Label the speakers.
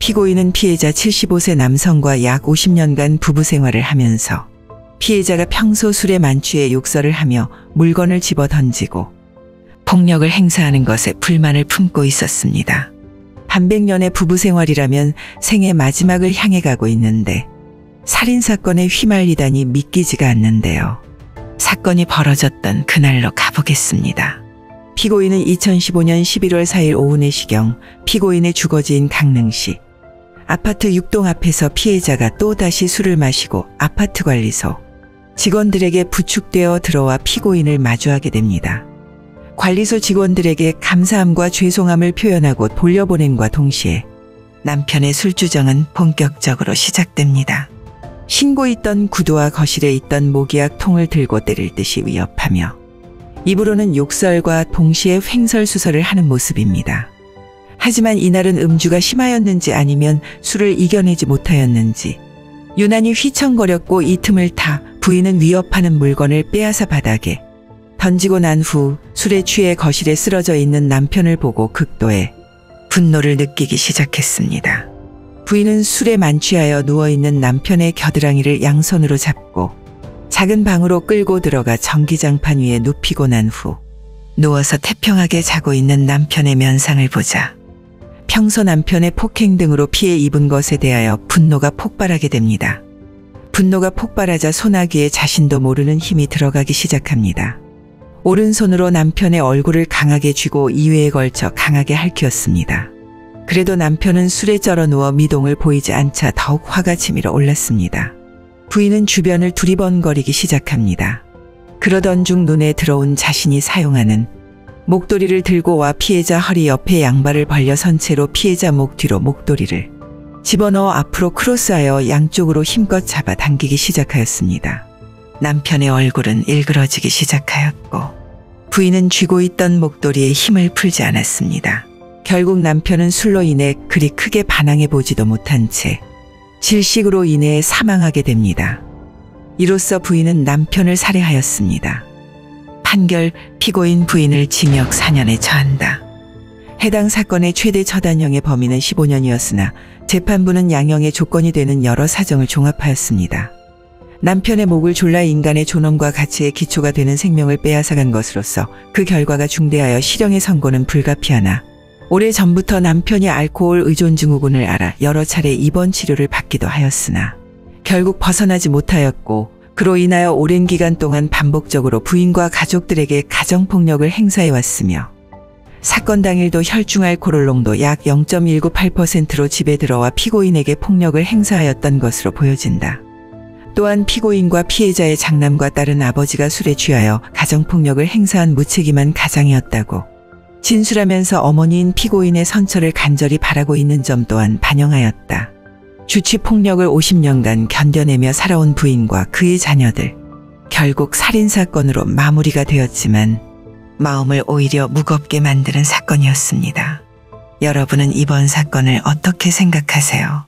Speaker 1: 피고인은 피해자 75세 남성과 약 50년간 부부 생활을 하면서 피해자가 평소 술에 만취해 욕설을 하며 물건을 집어 던지고 폭력을 행사하는 것에 불만을 품고 있었습니다. 반백년의 부부 생활이라면 생애 마지막을 향해 가고 있는데 살인사건에 휘말리다니 믿기지가 않는데요. 사건이 벌어졌던 그날로 가보겠습니다. 피고인은 2015년 11월 4일 오후 4시경 피고인의 주거지인 강릉시 아파트 6동 앞에서 피해자가 또다시 술을 마시고 아파트 관리소 직원들에게 부축되어 들어와 피고인을 마주하게 됩니다. 관리소 직원들에게 감사함과 죄송함을 표현하고 돌려보냄과 동시에 남편의 술주정은 본격적으로 시작됩니다. 신고 있던 구두와 거실에 있던 모기약 통을 들고 때릴 듯이 위협하며 입으로는 욕설과 동시에 횡설수설을 하는 모습입니다. 하지만 이날은 음주가 심하였는지 아니면 술을 이겨내지 못하였는지 유난히 휘청거렸고 이 틈을 타 부인은 위협하는 물건을 빼앗아 바닥에 던지고 난 후 술에 취해 거실에 쓰러져 있는 남편을 보고 극도의 분노를 느끼기 시작했습니다. 부인은 술에 만취하여 누워있는 남편의 겨드랑이를 양손으로 잡고 작은 방으로 끌고 들어가 전기장판 위에 눕히고 난 후 누워서 태평하게 자고 있는 남편의 면상을 보자 평소 남편의 폭행 등으로 피해 입은 것에 대하여 분노가 폭발하게 됩니다. 분노가 폭발하자 소나기에 자신도 모르는 힘이 들어가기 시작합니다. 오른손으로 남편의 얼굴을 강하게 쥐고 2회에 걸쳐 강하게 핥혔습니다. 그래도 남편은 술에 쩔어 누워 미동을 보이지 않자 더욱 화가 치밀어 올랐습니다. 부인은 주변을 두리번거리기 시작합니다. 그러던 중 눈에 들어온 자신이 사용하는 목도리를 들고 와 피해자 허리 옆에 양발을 벌려 선 채로 피해자 목 뒤로 목도리를 집어넣어 앞으로 크로스하여 양쪽으로 힘껏 잡아 당기기 시작하였습니다. 남편의 얼굴은 일그러지기 시작하였고 부인은 쥐고 있던 목도리에 힘을 풀지 않았습니다. 결국 남편은 술로 인해 그리 크게 반항해 보지도 못한 채 질식으로 인해 사망하게 됩니다. 이로써 부인은 남편을 살해하였습니다. 판결, 피고인 부인을 징역 4년에 처한다. 해당 사건의 최대 처단형의 범위는 15년이었으나 재판부는 양형의 조건이 되는 여러 사정을 종합하였습니다. 남편의 목을 졸라 인간의 존엄과 가치의 기초가 되는 생명을 빼앗아간 것으로서 그 결과가 중대하여 실형의 선고는 불가피하나 오래전부터 남편이 알코올 의존 증후군을 앓아 여러 차례 입원 치료를 받기도 하였으나 결국 벗어나지 못하였고 그로 인하여 오랜 기간 동안 반복적으로 부인과 가족들에게 가정폭력을 행사해왔으며 사건 당일도 혈중 알코올 농도 약 0.198%로 집에 들어와 피고인에게 폭력을 행사하였던 것으로 보여진다. 또한 피고인과 피해자의 장남과 딸은 아버지가 술에 취하여 가정폭력을 행사한 무책임한 가장이었다고 진술하면서 어머니인 피고인의 선처를 간절히 바라고 있는 점 또한 반영하였다. 주치폭력을 50년간 견뎌내며 살아온 부인과 그의 자녀들. 결국 살인사건으로 마무리가 되었지만 마음을 오히려 무겁게 만드는 사건이었습니다. 여러분은 이번 사건을 어떻게 생각하세요?